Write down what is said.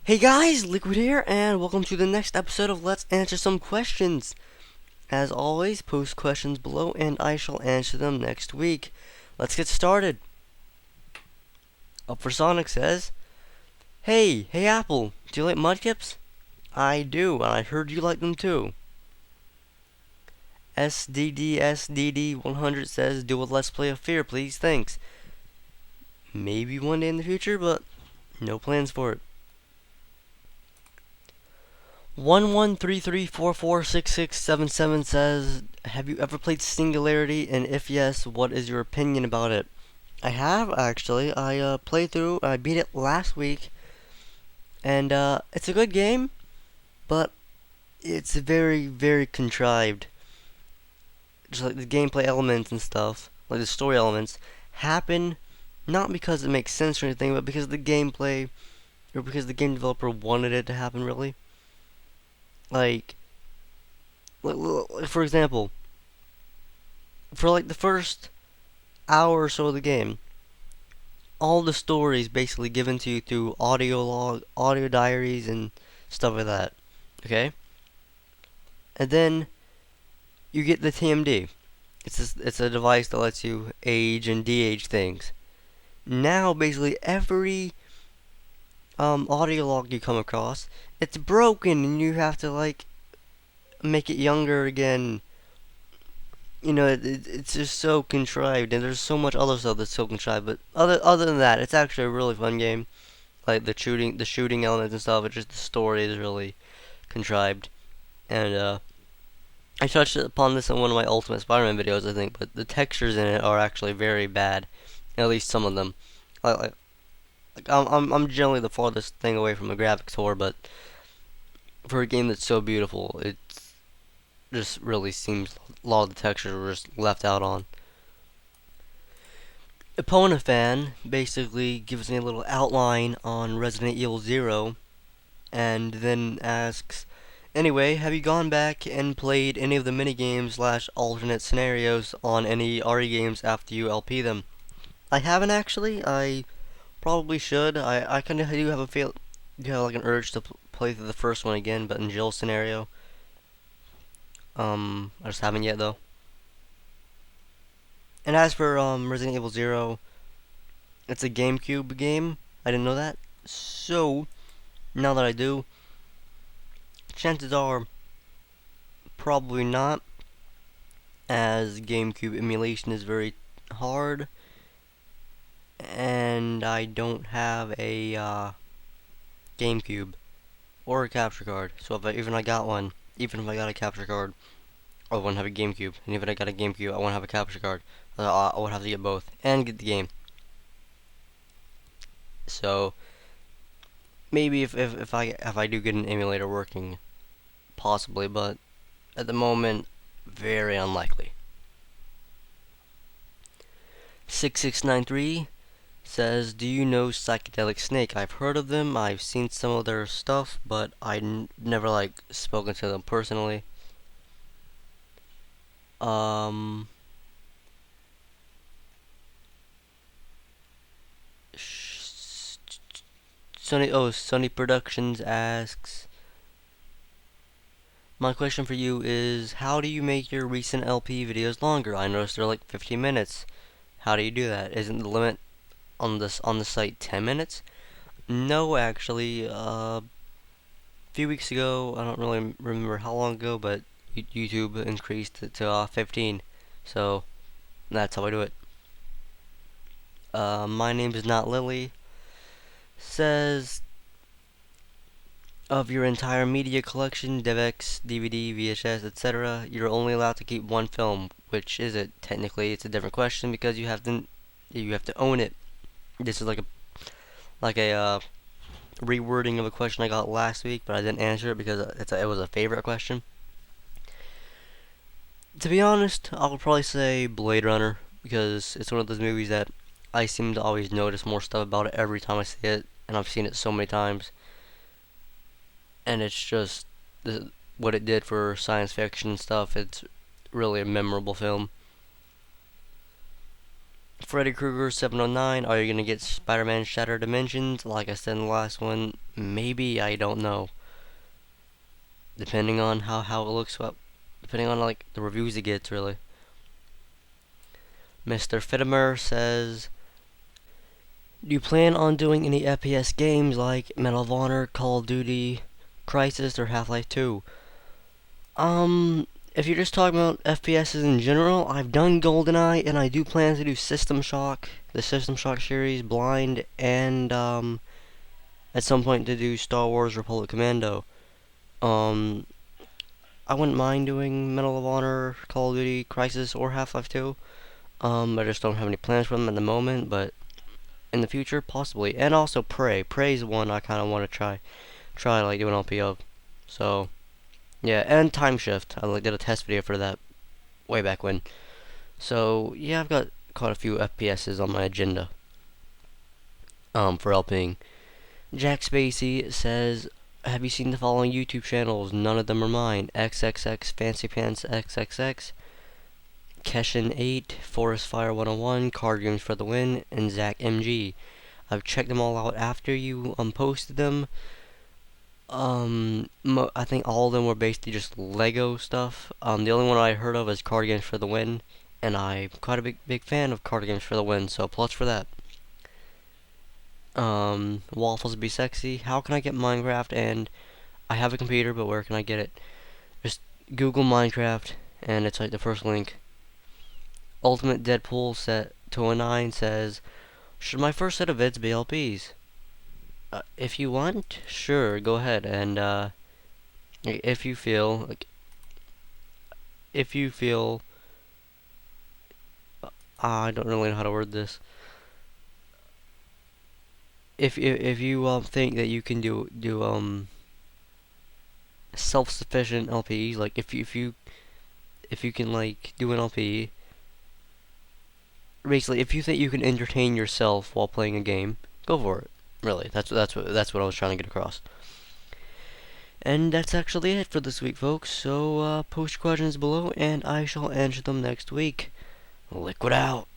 Hey guys, Liquid here, and welcome to the next episode of Let's Answer Some Questions. As always, post questions below and I shall answer them next week. Let's get started. Up for Sonic says, hey Apple, do you like Mudkips? I do, and I heard you like them too. SDDSDD100 says, do a Let's Play of Fear, please, thanks. Maybe one day in the future, but no plans for it. 1133446677 says, have you ever played Singularity, and if yes, what is your opinion about it? I have, actually. I played through, I beat it last week, and it's a good game, but it's very contrived. Just like the gameplay elements and stuff, like the story elements, happen not because it makes sense or anything, but because the gameplay, or because the game developer wanted it to happen, really. Like, for example, for like the first hour or so of the game, all the stories basically given to you through audio diaries, and stuff like that. Okay, and then you get the TMD. It's a device that lets you age and de-age things. Now, basically every audio log you come across, it's broken, and you have to like make it younger again. It's just so contrived, and there's so much other stuff that's so contrived. But other than that, it's actually a really fun game. Like the shooting elements and stuff. It's just the story is really contrived. And I touched upon this in one of my Ultimate Spider-Man videos, I think. But the textures in it are actually very bad. At least some of them. I'm generally the farthest thing away from a graphics horror, but for a game that's so beautiful, it just really seems a lot of the textures were just left out on. Epona fan basically gives me a little outline on Resident Evil Zero, and then asks, anyway, have you gone back and played any of the minigames slash alternate scenarios on any RE games after you LP them? I haven't actually. I probably should. I kind of do have like an urge to play through the first one again, but in Jill's scenario. I just haven't yet though. And as for Resident Evil Zero, it's a GameCube game. I didn't know that. So now that I do, chances are probably not, as GameCube emulation is very hard, and I don't have a GameCube or a capture card. So even if I got one, even if I got a capture card, I wouldn't have a GameCube. And even if I got a GameCube, I wouldn't have a capture card. I would have to get both and get the game. So maybe if I do get an emulator working, possibly, but at the moment, very unlikely. 6693 says, do you know Psychedelic Snake? I've heard of them, I've seen some of their stuff, but never like spoken to them personally. Um, Sony Productions asks, my question for you is, how do you make your recent LP videos longer? I noticed they're like 15 minutes. How do you do that? Isn't the limit on the site 10 minutes? No, actually, a few weeks ago, I don't really remember how long ago, but YouTube increased it to 15. So that's how I do it. My name is not Lily. Says, of your entire media collection, DivX, DVD, VHS, etc., you're only allowed to keep one film. Which is it? Technically, it's a different question because you have to own it. This is like a rewording of a question I got last week, but I didn't answer it because it was a favorite question. To be honest, I'll probably say Blade Runner because it's one of those movies that I seem to always notice more stuff about it every time I see it, and I've seen it so many times, and it's just what it did for science fiction stuff. It's really a memorable film. Freddy Krueger 709, are you gonna get Spider-Man Shattered Dimensions? Like I said in the last one, maybe, I don't know. Depending on how it looks, depending on like the reviews it gets, really. Mr. Fittimer says, do you plan on doing any FPS games like Medal of Honor, Call of Duty, Crysis, or Half-Life 2? If you're just talking about FPSs in general, I've done GoldenEye, and I do plan to do System Shock, the System Shock series, Blind, and, at some point to do Star Wars Republic Commando. Um, I wouldn't mind doing Medal of Honor, Call of Duty, Crysis, or Half-Life 2. I just don't have any plans for them at the moment, but in the future, possibly. And also Prey. Prey's one I kind of want to try like doing LP of. So, yeah, and Time Shift. I like did a test video for that way back when. So, yeah, I've got quite a few FPSs on my agenda. For LPing. Jack Spacey says, have you seen the following YouTube channels? None of them are mine. XXX Fancy Pants XXX, Keshin8, Forest Fire 101, Card Games for the Win, and Zach MG. I've checked them all out after you posted them. I think all of them were basically just Lego stuff. The only one I heard of is Card Games for the Win, and I'm quite a big fan of Card Games for the Win, so plus for that. Waffles Be Sexy. How can I get Minecraft? And I have a computer, but where can I get it? Just Google Minecraft, and it's like the first link. Ultimate Deadpool set 209 says, should my first set of vids be LPs? If you want, sure, go ahead. And if you feel I don't really know how to word this. If you think that you can do self-sufficient LPs, like if you can like do an LP, basically if you think you can entertain yourself while playing a game, go for it. Really, that's what I was trying to get across. And that's actually it for this week, folks. So post questions below, and I shall answer them next week. Liquid out.